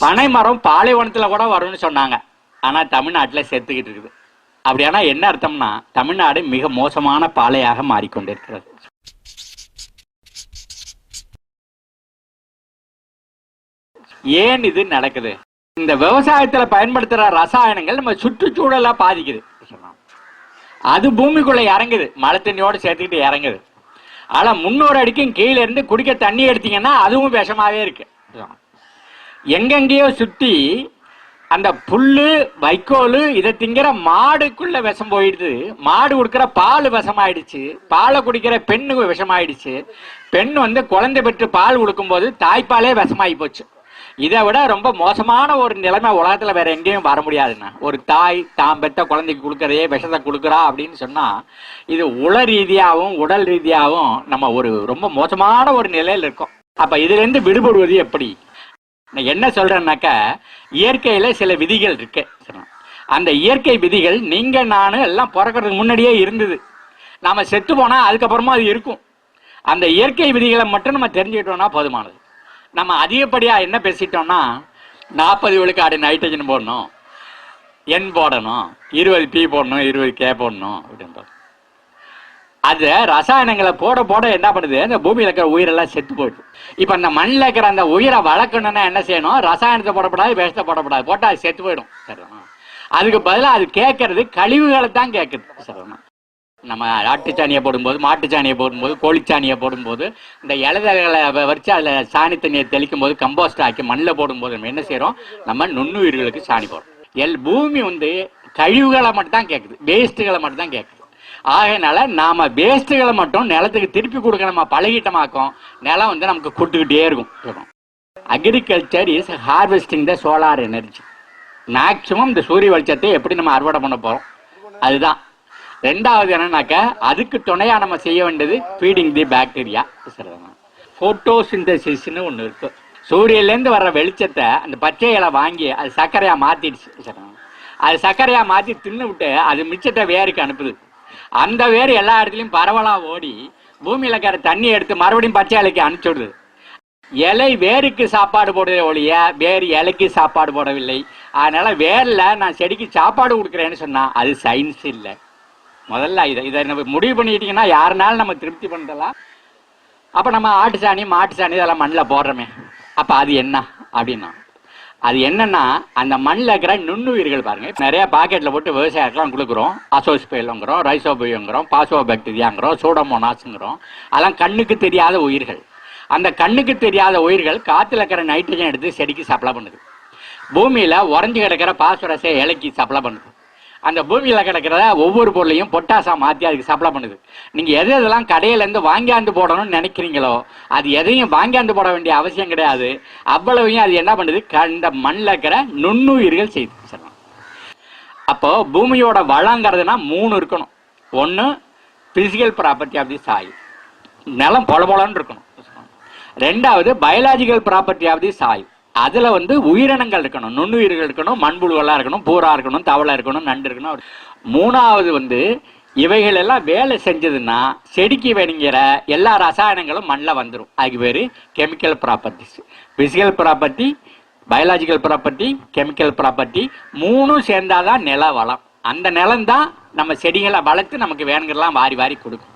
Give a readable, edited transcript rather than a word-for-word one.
பனை மரம் பாலைவனத்தில் கூட வரும்னு சொன்னாங்க. ஆனால் தமிழ்நாட்டில் செத்துக்கிட்டு இருக்குது. அப்படியானா என்ன அர்த்தம்னா தமிழ்நாடு மிக மோசமான பாலையாக மாறிக்கொண்டிருக்கிறது. ஏன் இது நடக்குது? இந்த விவசாயத்தில் பயன்படுத்துற ரசாயனங்கள் நம்ம சுற்றுச்சூழலா பாதிக்குது. அது பூமிக்குள்ள இறங்குது, மழை தண்ணியோடு சேர்த்துக்கிட்டு இறங்குது. ஆனா 300 அடிக்கும் கீழே இருந்து குடிக்க தண்ணி எடுத்தீங்கன்னா அதுவும் விஷமாவே இருக்கு. எங்கெங்கேயோ சுத்தி அந்த புல்லு வைக்கோல் இதை திங்கிற மாடுக்குள்ள விஷம் போயிடுது. மாடு கொடுக்கிற பால் விஷமாயிடுச்சு, பாலை குடிக்கிற பெண்ணு விஷமாயிடுச்சு. பெண் குழந்தை பெற்று பால் கொடுக்கும் போது தாய்ப்பாலே விஷமாயி போச்சு. இதை விட ரொம்ப மோசமான ஒரு நிலைமை உலகத்துல வேற எங்கேயும் வர முடியாதுன்னா, ஒரு தாய் தாம் பெற்ற குழந்தைக்கு கொடுக்கறதே விஷத்தை கொடுக்குறா அப்படின்னு சொன்னா இது உள ரீதியாகவும் உடல் ரீதியாகவும் நம்ம ஒரு ரொம்ப மோசமான ஒரு நிலையில இருக்கோம். அப்ப இதுல இருந்து விடுபடுவது எப்படி? நான் என்ன சொல்றேன்னாக்க, இயற்கையில சில விதிகள் இருக்கு. அந்த இயற்கை விதிகள் நீங்க நானு எல்லாம் பிறக்கிறதுக்கு முன்னாடியே இருந்தது. நாம செத்து போனா அதுக்கப்புறமா அது இருக்கும். அந்த இயற்கை விதிகளை மட்டும் நம்ம தெரிஞ்சுக்கிட்டோம்னா போதுமானது. நம்ம அதிகப்படியா என்ன பேசிட்டோம்னா 40 விழுக்காடு நைட்ரஜன் போடணும், N போடணும், 20 P போடணும், 20 K போடணும் அப்படின்னு. அது ரசாயனங்களை போட போட என்ன பண்ணுது, இந்த பூமியில இருக்கிற உயிரெல்லாம் செத்து போயிடுது. இப்ப இந்த மண்ணில் இருக்கிற அந்த உயிரை வளர்க்கணும்னா என்ன செய்யணும்? ரசாயனத்தை போடப்படாது, விஷத்தை போடப்படாது. போட்டா அது செத்து போயிடும். அதுக்கு பதிலாக அது கேட்கறது கழிவுகளை தான் கேட்குது. நம்ம ஆட்டுச்சாணியை போடும்போது, மாட்டுச்சாணியை போடும்போது, கோழிச்சாணியை போடும்போது, இந்த இலைதகளை வச்சு அதில் சாணி தண்ணியை தெளிக்கும் போது, கம்போஸ்ட் ஆக்கி மண்ணில் போடும்போது நம்ம என்ன செய்யறோம்? நம்ம நுண்ணுயிர்களுக்கு சாணி போடுறோம். பூமி கழிவுகளை மட்டும் தான் கேட்குது, வேஸ்ட்டுகளை மட்டும் தான் கேட்குது. ஆகையினால நாம வேஸ்ட்டுகளை மட்டும் நிலத்துக்கு திருப்பி கொடுக்க நம்ம பழகிட்டமாக்கும், நிலம் நமக்கு கொடுத்துக்கிட்டே இருக்கும். Agriculture is harvesting the solar energy. Maximum இந்த சூரிய வெளிச்சத்தை எப்படி நம்ம அறுவடை பண்ண போறோம் அதுதான். ரெண்டாவது என்னன்னாக்க, அதுக்கு துணையா நம்ம செய்ய வேண்டியது ஃபீடிங் தி பாக்டீரியா. போட்டோசிந்தசிஸ்னு ஒன்று இருக்கு. சூரியன்லேருந்து வர்ற வெளிச்சத்தை அந்த பச்சை இலை வாங்கி அது சர்க்கரையா மாத்திடுச்சு. அது சர்க்கரையா மாத்தி தின்னு விட்டு அது மிச்சத்தை வேருக்கு அனுப்புது. அந்த வேறு எல்லா இடத்துலையும் பரவலா ஓடி பூமியில இருக்கிற தண்ணி எடுத்து மறுபடியும் பச்சை இலைக்கு அனுப்பிச்சுடுது. இலை வேருக்கு சாப்பாடு போடுறதே ஒழிய வேறு இலைக்கு சாப்பாடு போடவில்லை. அதனால வேர்ல நான் செடிக்கு சாப்பாடு கொடுக்குறேன்னு சொன்னா அது சயின்ஸ் இல்லை. முதல்ல இதை நம்ம முடிவு பண்ணிட்டீங்கன்னா யாருனாலும் நம்ம திருப்தி பண்ணலாம். அப்ப நம்ம ஆட்டு சாணி மாட்டு சாணி இதெல்லாம் மண்ணில் போடுறோமே, அப்ப அது என்ன அப்படின்னா, அது என்னன்னா அந்த மண்ணில் இருக்கிற நுண்ணுயிர்கள் பாருங்க. நிறைய பாக்கெட்ல போட்டு விவசாயத்துலாம் கொடுக்குறோம். அசோஸ்பெயிலுங்கிறோம், ரைசோபியோங்கிறோம், பாசோபாக்டீரியாங்கிறோம், சூடோமோனாஸ்ங்கிறோம். அதெல்லாம் கண்ணுக்கு தெரியாத உயிர்கள். அந்த கண்ணுக்கு தெரியாத உயிர்கள் காத்துல இருக்கிற நைட்ரஜன் எடுத்து செடிக்கு சப்ளை பண்ணுது. பூமியில உறைஞ்சு கிடக்கிற பாஸ்பரஸை இலைக்கு சப்ளை பண்ணுது. அந்த பூமியில கிடக்கிற ஒவ்வொரு பொருளையும் பொட்டாசா மாற்றி அதுக்கு சப்ளை பண்ணுது. நீங்க எது எதெல்லாம் கடையிலேருந்து வாங்கியாந்து போடணும்னு நினைக்கிறீங்களோ அது எதையும் வாங்கியாந்து போட வேண்டிய அவசியம் கிடையாது. அவ்வளவையும் அது என்ன பண்ணுது, இந்த மண்ணில் இருக்கிற நுண்ணுயிர்கள் செய்து. அப்போ பூமியோட வளங்கிறதுனா 3 இருக்கணும். ஒன்று physical property of the soil, நிலம் பொல பொலன்னு இருக்கணும். ரெண்டாவது biological property of the soil, அதுல உயிரினங்கள் இருக்கணும், நுண்ணுயிர்கள் இருக்கணும், மண்புழுவெல்லாம் இருக்கணும், பூரா இருக்கணும், தவளை இருக்கணும், நண்டு இருக்கணும். மூணாவது இவைகள் எல்லாம் வேலை செஞ்சதுன்னா செடிக்கு வேணுங்கிற எல்லா ரசாயனங்களும் மண்ணில் வந்துடும். அதுக்கு பேரு chemical properties. Physical property, biological property, chemical property, 3 சேர்ந்தாதான் நில வளம். அந்த நிலம் தான் நம்ம செடிகளை வளர்த்து நமக்கு வேணுங்கிறலாம் வாரி வாரி கொடுக்கும்.